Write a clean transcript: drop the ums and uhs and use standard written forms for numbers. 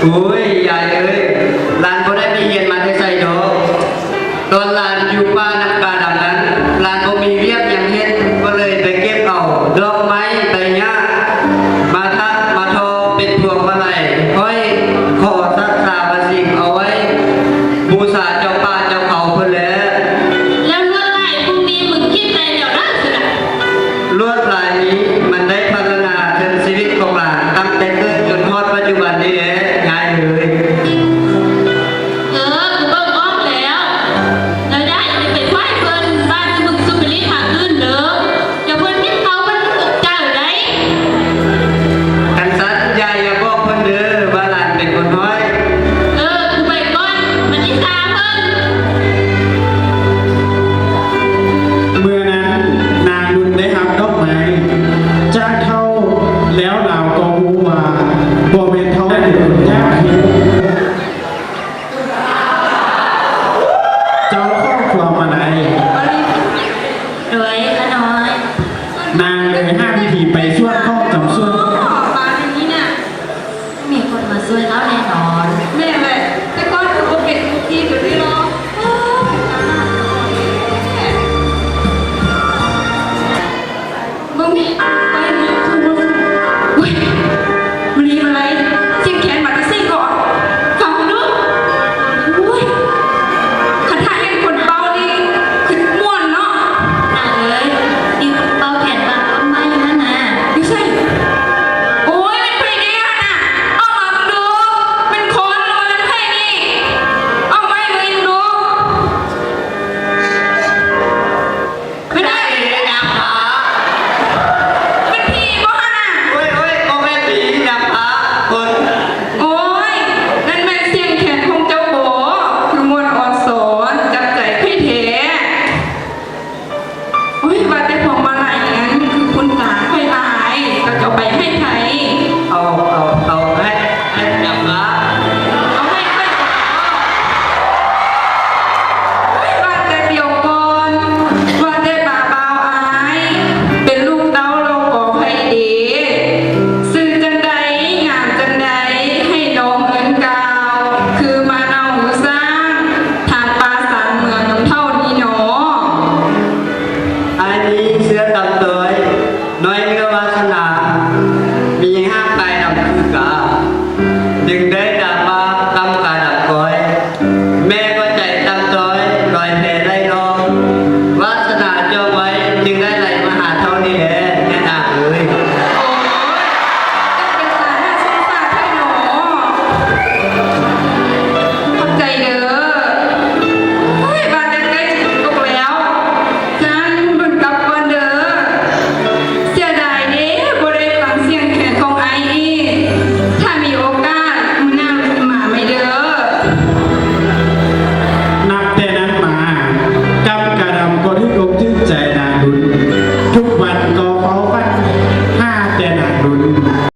โอ้ยยายเอ้ยหลานก็ได้ไปเรียนมาที่ไซดอกตอนหลานอยู่ป่าน้ำกาดำนั้นหลานก็มีเวียกอย่างเฮ็ดก็เลยไปเก็บเอาดอกไม้ใบหญ้ามาทักมาทอเป็นพวงมาลัยห้อยขอสักษาประสิทธิ์เอาไว้บูชาเจ้าป่าเจ้าเขาเพื่อแล้วลวดลายพวกนี้มึงคิดอะไรเดี๋ยวนั้นสินะลวดลายนี้มันได้พัฒนาถึงชีวิตของหลานตั้งแต่เกิดจนฮอดปัจจุบันนี้ยายเอ้ยกูเบิ่งออกแล้วได้ไปไหว้เพิ่นบ้านมึงสุบลิหาขึ้นเด้ออย่าเพิ่นคิดเอาเพิ่นตกใจได้ กันสัตยายอย่าบอกเพิ่นเด้อว่าหลานเป็นคนน้อยกูไปก่อนมันนิสาเพิ่นเมื่อนั้นนางลุนได้รับดอกไม้จากเท่าแล้วเราก็รู้ว่าบ่แม่นเท่าได้เป็นคนยากเฮ็ดเจ้าครอบครัวมาไหนรวยละน้อยนางเลยห้ามพิธีไปช่วยข้องจำช่วยมาอย่างนี้เนี่ยมีคนมาช่วยแล้วแน่นอนแม่แหละแต่ก่อนคือบ่เป็นทุกทีก็ได้เนาะมึงไปนี่คือมึงเฮ้ยมันรีบอะไรเสียงแขนมาจะซี่ก่อนฟังดูอุ้ยขันท่าเห็นคนเบานี่คือม่วนเนาะเลยดิวเบาแขนบางก็ไม่นะนะดิวใช่โอ้ยเป็นเพลงนี้น่ะเอามาดูเป็นคนเลยเพลงนี้เอาไว้เลยดูไม่ได้เป็นผีบ่ฮะน่ะ โอ้ยก็แม่ตีนะพระคน โอ้ยนั่นแม่เสียงแขนของเจ้าโบคือมวลอ่อนสอนจับใจพี่เทโอ้ยว่าแต่พวงมาลัยนั้นคือคุณตาค่อยลายก็จะไปให้ไทยเอาให้จับพระ เอาให้ค่อยโอ้ยว่าแต่เดียวก่อนว่าแต่บ่าเบาอายเป็นลูกเต้าเราขอให้ดีซึ่งจังใดงามจังใดให้ดองเอินกาวคือมาเอาหนูสร้างทางปราสาทเมืองน้ำเท่านี้เนาะ อันนี้เสื้อดำตัวน้อยเนื้อวาสนามีห้า